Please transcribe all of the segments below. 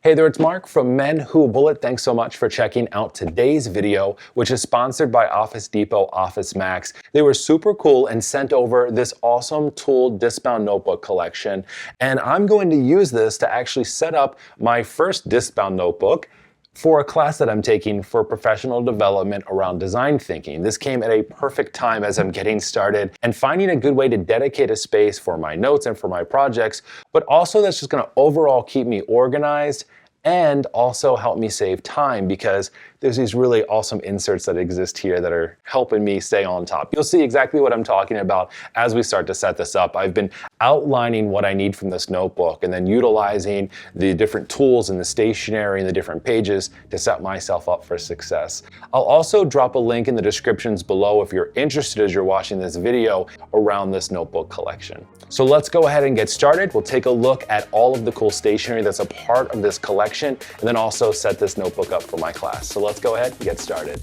Hey there, it's Mark from Men Who Bullet. Thanks so much for checking out today's video, which is sponsored by Office Depot Office Max. They were super cool and sent over this awesome TUL disc-bound notebook collection. And I'm going to use this to actually set up my first disc-bound notebook for a class that I'm taking for professional development around design thinking. This came at a perfect time as I'm getting started and finding a good way to dedicate a space for my notes and for my projects, but also that's just gonna overall keep me organized and also help me save time because there's these really awesome inserts that exist here that are helping me stay on top. You'll see exactly what I'm talking about as we start to set this up. I've been outlining what I need from this notebook and then utilizing the different tools and the stationery and the different pages to set myself up for success. I'll also drop a link in the descriptions below if you're interested as you're watching this video around this notebook collection. So let's go ahead and get started. We'll take a look at all of the cool stationery that's a part of this collection and then also set this notebook up for my class. So let's go ahead and get started.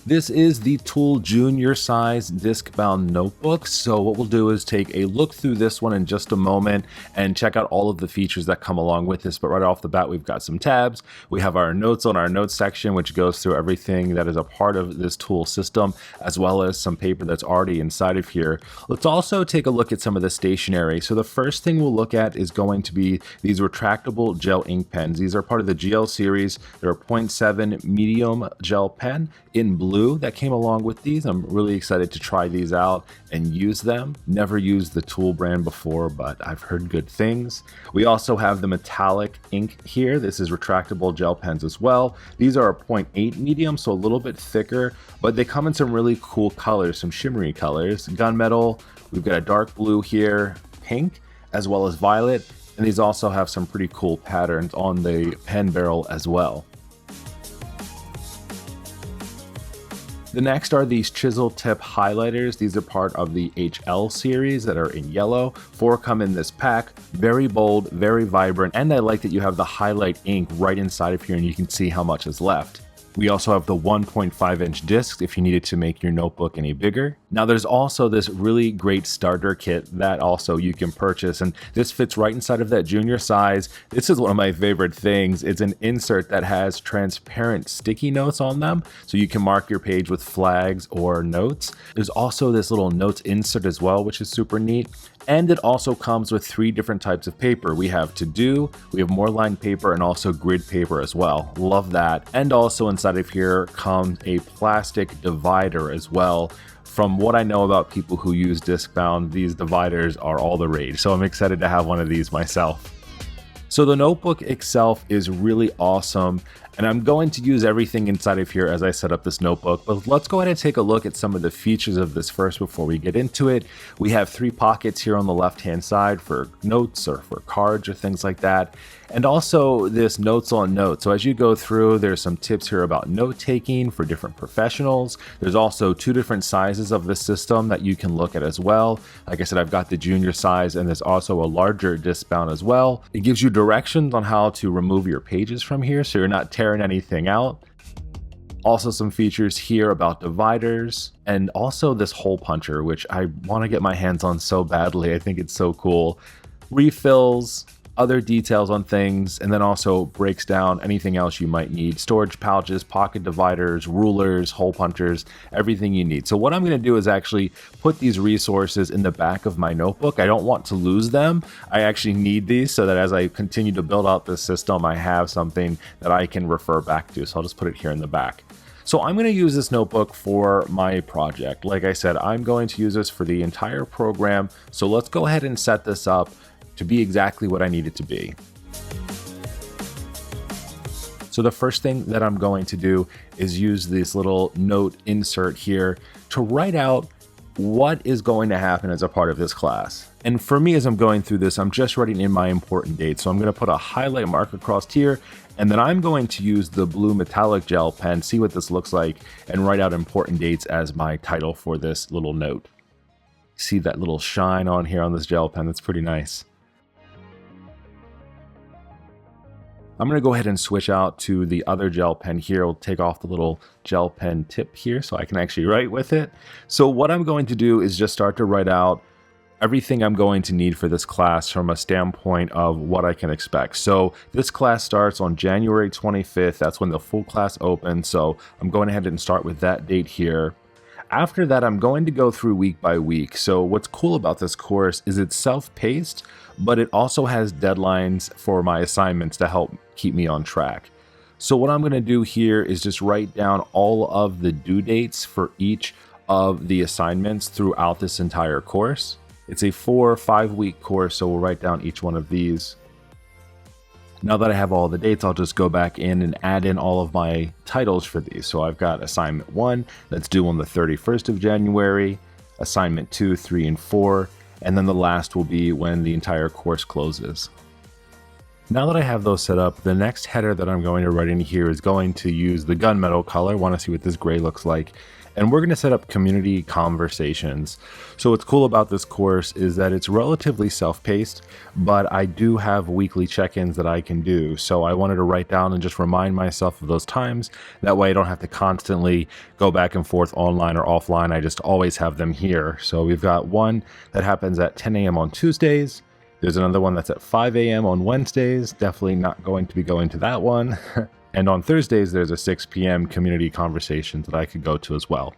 This is the TUL Junior Size disc-bound notebook. So what we'll do is take a look through this one in just a moment and check out all of the features that come along with this. But right off the bat, we've got some tabs. We have our notes on our notes section, which goes through everything that is a part of this TUL system, as well as some paper that's already inside of here. Let's also take a look at some of the stationery. So the first thing we'll look at is going to be these retractable gel ink pens. These are part of the GL series. They're a 0.7 medium gel pen in blue that came along with these. I'm really excited to try these out and use them. Never used the TUL brand before, but I've heard good things. We also have the metallic ink here. This is retractable gel pens as well. These are a 0.8 medium, so a little bit thicker, but they come in some really cool colors, some shimmery colors. Gunmetal, we've got a dark blue here, pink, as well as violet, and these also have some pretty cool patterns on the pen barrel as well. The next are these chisel tip highlighters. These are part of the HL series that are in yellow. 4 come in this pack, very bold, very vibrant, and I like that you have the highlight ink right inside of here and you can see how much is left. We also have the 1.5-inch discs if you needed to make your notebook any bigger. Now there's also this really great starter kit that also you can purchase, and this fits right inside of that junior size. This is one of my favorite things. It's an insert that has transparent sticky notes on them, so you can mark your page with flags or notes. There's also this little notes insert as well, which is super neat. And it also comes with 3 different types of paper. We have to-do, we have more lined paper, and also grid paper as well. Love that. And also inside of here comes a plastic divider as well. From what I know about people who use disc-bound, these dividers are all the rage. So I'm excited to have one of these myself. So the notebook itself is really awesome, and I'm going to use everything inside of here as I set up this notebook, but let's go ahead and take a look at some of the features of this first before we get into it. We have 3 pockets here on the left-hand side for notes or for cards or things like that, and also this notes on notes. So as you go through, there's some tips here about note-taking for different professionals. There's also 2 different sizes of the system that you can look at as well. Like I said, I've got the junior size, and there's also a larger disc-bound as well. It gives you directions on how to remove your pages from here so you're not tearing anything out. Also some features here about dividers, and also this hole puncher, which I want to get my hands on so badly. I think it's so cool. Refills, other details on things, and then also breaks down anything else you might need. Storage pouches, pocket dividers, rulers, hole punchers, everything you need. So what I'm going to do is actually put these resources in the back of my notebook. I don't want to lose them. I actually need these so that as I continue to build out this system, I have something that I can refer back to. So I'll just put it here in the back. So I'm going to use this notebook for my project. Like I said, I'm going to use this for the entire program. So let's go ahead and set this up to be exactly what I need it to be. So the first thing that I'm going to do is use this little note insert here to write out what is going to happen as a part of this class. And for me, as I'm going through this, I'm just writing in my important dates. So I'm going to put a highlight mark across here, and then I'm going to use the blue metallic gel pen, see what this looks like, and write out important dates as my title for this little note. See that little shine on here on this gel pen? That's pretty nice. I'm going to go ahead and switch out to the other gel pen here. I'll take off the little gel pen tip here so I can actually write with it. So what I'm going to do is just start to write out everything I'm going to need for this class from a standpoint of what I can expect. So this class starts on January 25th. That's when the full class opens. So I'm going ahead and start with that date here. After that, I'm going to go through week by week. So what's cool about this course is it's self-paced, but it also has deadlines for my assignments to help keep me on track. So what I'm going to do here is just write down all of the due dates for each of the assignments throughout this entire course. It's a 4 or 5 week course, so we'll write down each one of these. Now that I have all the dates, I'll just go back in and add in all of my titles for these. So I've got assignment 1 that's due on the 31st of January, assignment 2, 3, and 4, and then the last will be when the entire course closes. Now that I have those set up, the next header that I'm going to write in here is going to use the gunmetal color. I want to see what this gray looks like. And we're going to set up community conversations. So what's cool about this course is that it's relatively self-paced, but I do have weekly check-ins that I can do. So I wanted to write down and just remind myself of those times. That way I don't have to constantly go back and forth online or offline. I just always have them here. So we've got one that happens at 10 a.m. on Tuesdays. There's another one that's at 5 a.m. on Wednesdays. Definitely not going to be going to that one. And on Thursdays, there's a 6 p.m. community conversation that I could go to as well.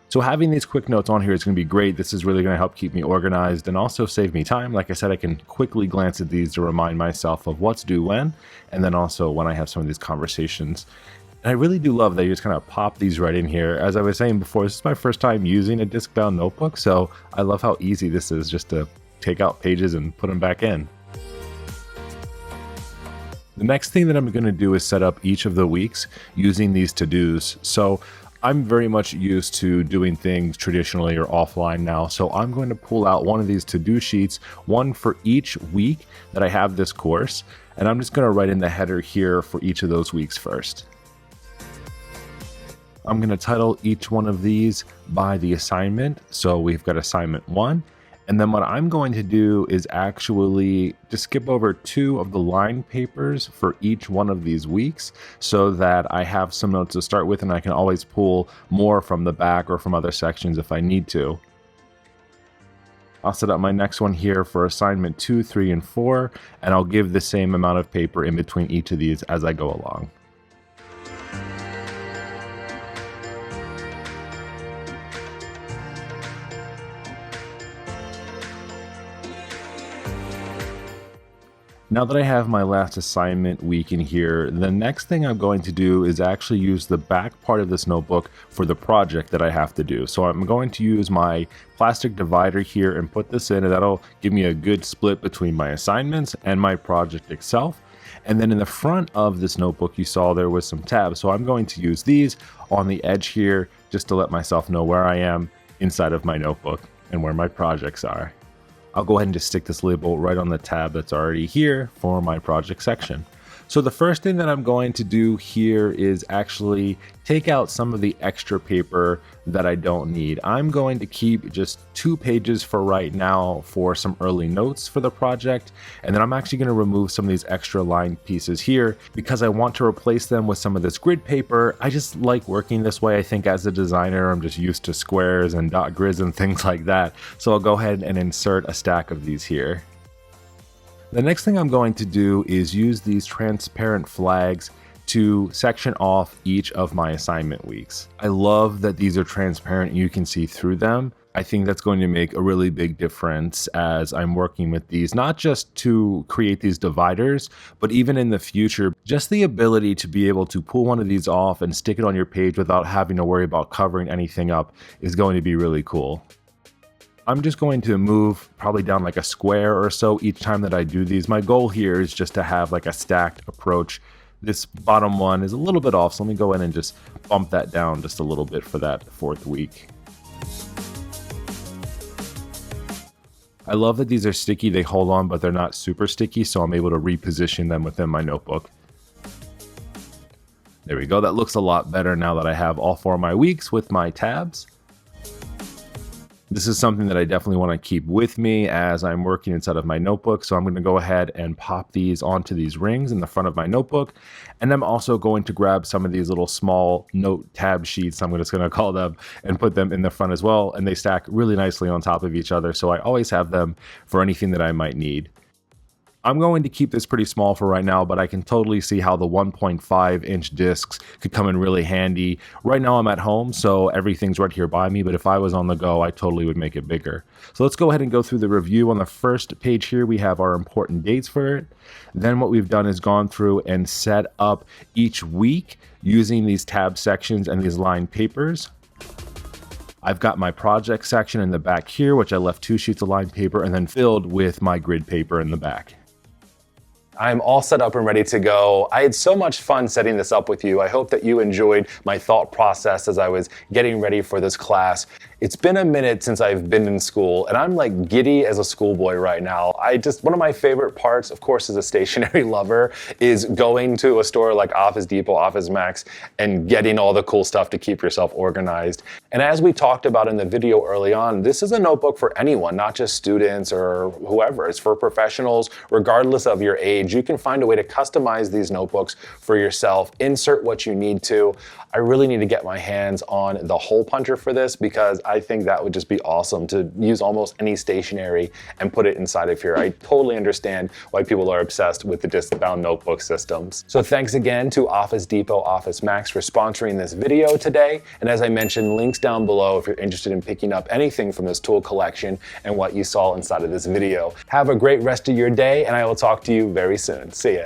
So having these quick notes on here is going to be great. This is really going to help keep me organized and also save me time. Like I said, I can quickly glance at these to remind myself of what's due when, and then also when I have some of these conversations. And I really do love that you just kind of pop these right in here. As I was saying before, this is my first time using a disc-bound notebook, so I love how easy this is just to take out pages and put them back in. The next thing that I'm going to do is set up each of the weeks using these to-dos. So I'm very much used to doing things traditionally or offline now. So I'm going to pull out one of these to-do sheets, one for each week that I have this course. And I'm just going to write in the header here for each of those weeks first. I'm going to title each one of these by the assignment. So we've got assignment 1. And then what I'm going to do is actually just skip over 2 of the line papers for each one of these weeks so that I have some notes to start with and I can always pull more from the back or from other sections if I need to. I'll set up my next one here for assignment 2, 3, and 4, and I'll give the same amount of paper in between each of these as I go along. Now that I have my last assignment week in here, the next thing I'm going to do is actually use the back part of this notebook for the project that I have to do. So I'm going to use my plastic divider here and put this in, and that'll give me a good split between my assignments and my project itself. And then in the front of this notebook, you saw there was some tabs. So I'm going to use these on the edge here just to let myself know where I am inside of my notebook and where my projects are. I'll go ahead and just stick this label right on the tab that's already here for my project section. So the first thing that I'm going to do here is actually take out some of the extra paper that I don't need. I'm going to keep just 2 pages for right now for some early notes for the project. And then I'm actually going to remove some of these extra line pieces here because I want to replace them with some of this grid paper. I just like working this way. I think as a designer, I'm just used to squares and dot grids and things like that. So I'll go ahead and insert a stack of these here. The next thing I'm going to do is use these transparent flags to section off each of my assignment weeks. I love that these are transparent and you can see through them. I think that's going to make a really big difference as I'm working with these, not just to create these dividers, but even in the future, just the ability to be able to pull one of these off and stick it on your page without having to worry about covering anything up is going to be really cool. I'm just going to move probably down like a square or so each time that I do these. My goal here is just to have like a stacked approach. This bottom one is a little bit off, so let me go in and just bump that down just a little bit for that 4th week. I love that these are sticky, they hold on, but they're not super sticky, so I'm able to reposition them within my notebook. There we go, that looks a lot better now that I have all 4 of my weeks with my tabs. This is something that I definitely want to keep with me as I'm working inside of my notebook. So I'm going to go ahead and pop these onto these rings in the front of my notebook. And I'm also going to grab some of these little small note tab sheets, I'm just going to call them, and put them in the front as well. And they stack really nicely on top of each other. So I always have them for anything that I might need. I'm going to keep this pretty small for right now, but I can totally see how the 1.5-inch discs could come in really handy. Right now I'm at home, so everything's right here by me, but if I was on the go, I totally would make it bigger. So let's go ahead and go through the review. On the first page here, we have our important dates for it. Then what we've done is gone through and set up each week using these tab sections and these lined papers. I've got my project section in the back here, which I left 2 sheets of lined paper and then filled with my grid paper in the back. I'm all set up and ready to go. I had so much fun setting this up with you. I hope that you enjoyed my thought process as I was getting ready for this class. It's been a minute since I've been in school, and I'm like giddy as a schoolboy right now. One of my favorite parts, of course, as a stationery lover, is going to a store like Office Depot, Office Max, and getting all the cool stuff to keep yourself organized. And as we talked about in the video early on, this is a notebook for anyone, not just students or whoever. It's for professionals, regardless of your age. You can find a way to customize these notebooks for yourself, insert what you need to. I really need to get my hands on the hole puncher for this because I think that would just be awesome to use almost any stationery and put it inside of here. I totally understand why people are obsessed with the disc-bound notebook systems. So thanks again to Office Depot, Office Max for sponsoring this video today. And as I mentioned, links down below if you're interested in picking up anything from this tool collection and what you saw inside of this video. Have a great rest of your day, and I will talk to you very soon. See ya.